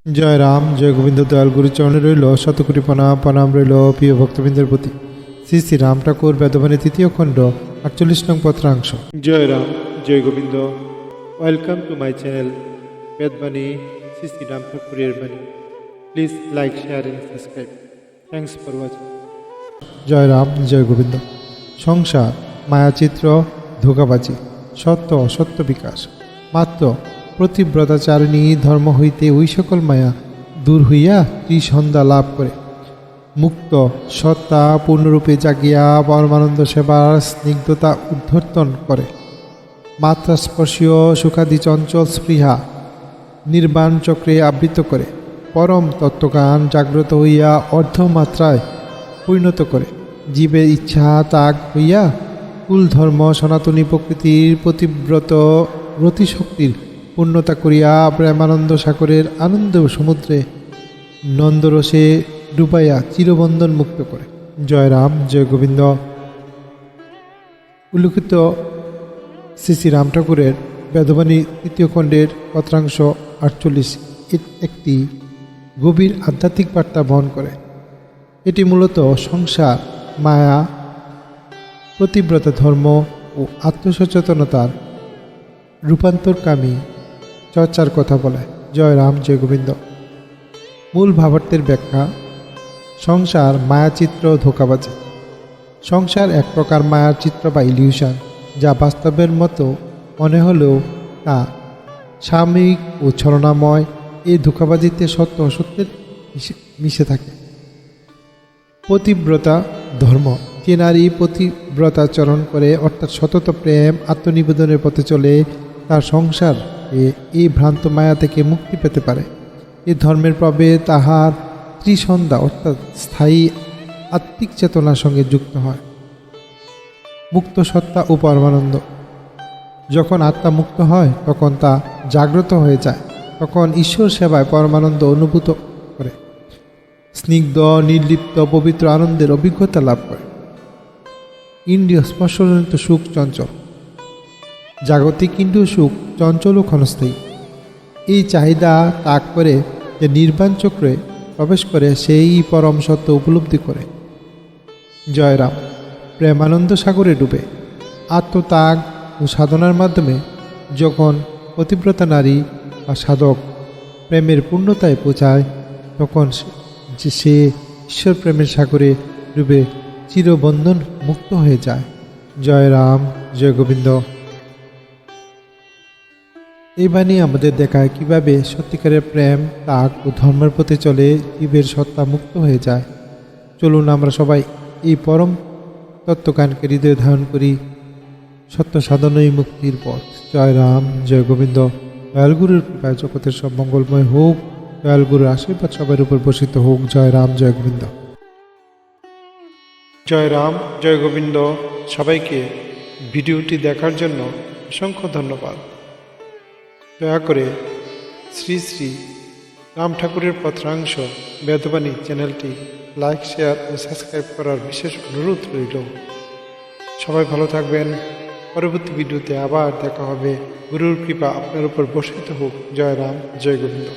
জয় রাম, জয় গোবিন্দ। দয়াল গুরুচরণে রইল শতকোটি প্রণাম। প্রণাম রইল প্রিয় ভক্তবৃন্দের প্রতি। শ্রী শ্রী রাম ঠাকুর বেদবাণী তৃতীয় খণ্ড 48 নং পত্রাংশ। জয় রাম, জয় Gobinda. Welcome to my channel Bedabani Shri Shri Ram ঠাকুরের বাণী। Please like, share and subscribe. Thanks for watching. জয় রাম, জয় গোবিন্দ। সংসার মায়াচিত্র, ধোঁকাবাজি, সত্য অসত্য বিকাশ, মাত্র প্রতিব্রতাচারিণী ধর্ম হইতে ওই সকল মায়া দূর হইয়া ত্রিসন্ধ্যা লাভ করে মুক্ত সত্তা পূর্ণরূপে জাগিয়া পরমানন্দ সেবার স্নিগ্ধতা উদ্ধর্তন করে। মাত্রাস্পর্শীয় সুখাদি চঞ্চল স্পৃহা নির্বাণ চক্রে আবৃত করে পরম তত্ত্বজ্ঞান জাগ্রত হইয়া অর্ধমাত্রায় পরিণত করে। জীবের ইচ্ছা ত্যাগ হইয়া কুল ধর্ম সনাতনী প্রকৃতির প্রতিব্রত রতিশক্তির পূর্ণতা করিয়া প্রেমানন্দ সাগরের আনন্দ সমুদ্রে নন্দরসে ডুবাইয়া চিরবন্ধন মুক্ত করে। জয় রাম, জয় গোবিন্দ। উল্লিখিত শ্রী শ্রী রাম ঠাকুরের বেদবাণী তৃতীয় খণ্ডের পত্রাংশ 48 একটি গভীর আধ্যাত্মিক বার্তা বহন করে। এটি মূলত সংসার মায়া, প্রতিব্রতা ধর্ম ও আত্মসচেতনতার রূপান্তরকামী চর্চার কথা বলে। জয় রাম, জয় গোবিন্দ। মূল ভাবার্থের ব্যাখ্যা। সংসার মায়াচিত্র, ধোঁকাবাজি। সংসার এক প্রকার মায়ার চিত্র বা ইলিউশন, যা বাস্তবের মতো মনে হলেও তা সাময়িক ও ছলনাময়। এই ধোঁকাবাজিতে সত্য অসত্যের মিশে থাকে। পতিব্রতা ধর্ম। যে নারী পতিব্রতাচরণ করে, অর্থাৎ সতত প্রেম আত্মনিবেদনের পথে চলে, তার সংসার এই ভ্রান্ত মায়া থেকে মুক্তি পেতে পারে। এই ধর্মের প্রভাবে তাহার ত্রিসন্ধ্যা অর্থাৎ স্থায়ী আত্মিক চেতনার সঙ্গে যুক্ত হয়। মুক্ত সত্তা ও পরমানন্দ। যখন আত্মা মুক্ত হয় তখন তা জাগ্রত হয়ে যায়, তখন ঈশ্বর সেবায় পরমানন্দ অনুভূত করে স্নিগ্ধ নির্লিপ্ত পবিত্র আনন্দের অভিজ্ঞতা লাভ করে। ইন্দ্রিয় স্পর্শজনিত সুখ চঞ্চল। জাগতিক ইন্দ্রিয় সুখ চঞ্চল ও ক্ষণস্থায়ী। এই চাহিদা ত্যাগ করে যে নির্বাণ চক্রে প্রবেশ করে, সেই পরম সত্য উপলব্ধি করে। জয় রাম। প্রেমানন্দ সাগরে ডুবে আত্মত্যাগ ও সাধনার মাধ্যমে যখন পতিব্রতা নারী বা সাধক প্রেমের পূর্ণতায় পৌঁছায়, তখন সে ঈশ্বর প্রেমের সাগরে ডুবে চিরবন্ধন মুক্ত হয়ে যায়। জয় রাম, জয় গোবিন্দ। এই বাণী আমাদের দেখায় কিভাবে সত্যিকারের প্রেম ত্যাগ ও ধর্মের পথে চলে জীবের সত্তা মুক্ত হয়ে যায়। চলুন আমরা সবাই এই পরম তত্ত্বজ্ঞানকে হৃদয়ে ধারণ করি। সত্য সাধনই মুক্তির পথ। জয় রাম, জয় গোবিন্দ। দয়ালগুরুর কৃপায় জগতের সব মঙ্গলময় হোক। দয়ালগুরুর আশীর্বাদ সবার উপর বর্ষিত হোক। জয় রাম, জয় গোবিন্দ। জয় রাম, জয় গোবিন্দ। সবাইকে ভিডিওটি দেখার জন্য অসংখ্য ধন্যবাদ। দয়া করে শ্রী শ্রী রাম ঠাকুরের পত্রাংশ বেদবাণী চ্যানেলটি লাইক, শেয়ার ও সাবস্ক্রাইব করার বিশেষ অনুরোধ রইল। সবাই ভালো থাকবেন। পরবর্তী ভিডিওতে আবার দেখা হবে। গুরুর কৃপা আপনার উপর বর্ষিত হোক। জয় রাম, জয় গোবিন্দ।